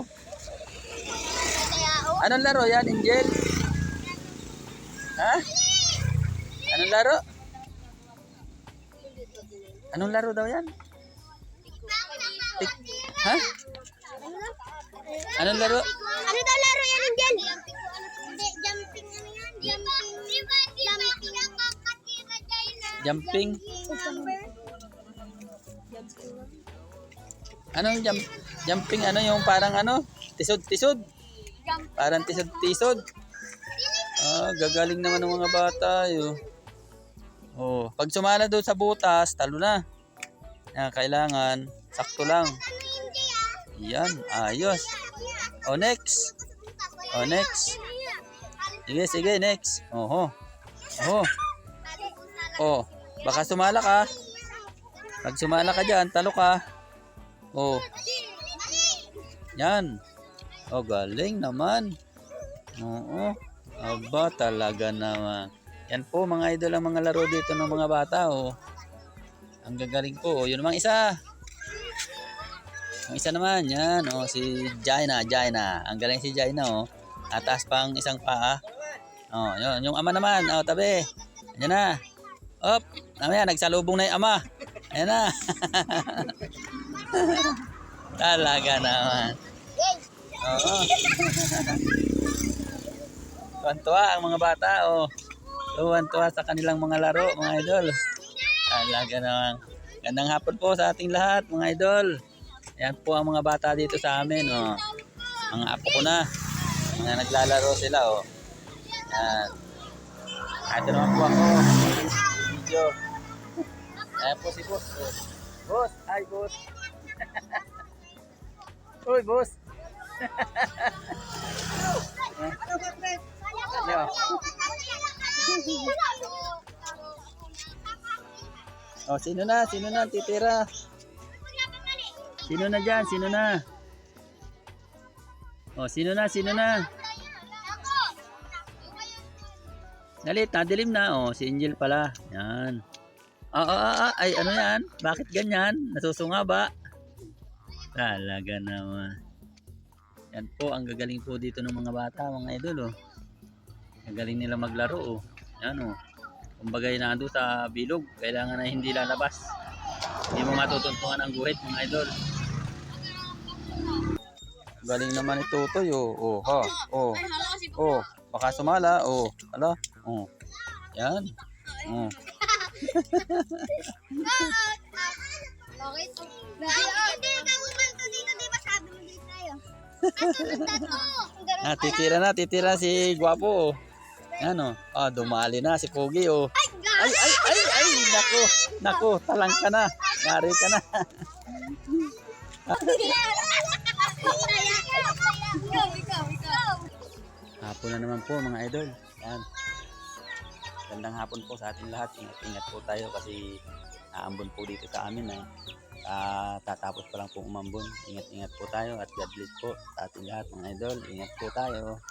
oh. Anong laro yan, Angel? Ha? Anong laro? Anong laro daw yan? Ha? Anong laro? Ano daw laro yan, Angel? Hindi, jumping ano yan? Jumping? Anong jumping? Ano yung parang ano? Tisod-tisod? Parang tisod-tisod? Ah, gagaling naman ng mga bata. Oh, pag sumala doon sa butas, talo na. Kailangan, sakto lang. Yan, ayos. Oh, next. Oh, next. Sige, sige, next. Oho. Oh. Oh, baka sumala ka. Pag sumala ka dyan, talo ka. Oh. Yan. Oh, galing naman. Oo. Aba, talaga naman. Yan po mga idol ang mga laro dito ng mga bata. Oh. Ang gagaling po. Oh, yun namang isa. Ang isa naman, yan. Oh, si Jaina. Ang galing si Jaina. Oh. Atas pang isang paa. Oh, yun. Yung ama naman. Oh, tabi. Ayan na. Op. Namaya, nagsalubong na yung ama. Ayan na. Talaga naman. Oo. Tuwan-tuwa ang mga bata. Oh. Tuwan-tuwa sa kanilang mga laro, mga idol. Talaga naman. Gandang hapon po sa ating lahat, mga idol. Ayan po ang mga bata dito sa amin. Oh. Mga apo ko na. Mga naglalaro sila. Oh. Ayan. Ito naman po ako. Video. Ayan po si Boss. Oh. Boss. Hi, Boss. Uy, Boss. Ano? Oh, sino na? Sino na titira? Sino na dyan? Sino na? Oh, sino na? Sino na? Dalit, nadilim na. Oh, si Angel pala. Yan. Ay, ano yan? Bakit ganyan? Nasusunga ba? Talaga naman. Yan po, ang gagaling po dito ng mga bata, mga idol. Oh. Gagaling nila maglaro. Oh. Yan oh. Kumbagay na doon sa bilog, kailangan na hindi lalabas. Hindi mo matutuntungan ang guhit, mga idol. Galing naman ito Totoy. Oh, ha. Oh. Oh, baka sumala. Oh, hala. Oh. Yan. Oh. Titira si Guwapo. Ano? Ah, dumali na si Pogi. Oh. Ay, nako, talang ka na. Yari ka na. Hapon na naman po, mga idol. Yan. Gandang hapon po sa ating lahat. Ingat po tayo kasi naambon po dito sa amin. Tatapos pa lang po umambon. Ingat po tayo at God bless po sa ating lahat, mga idol. Ingat po tayo.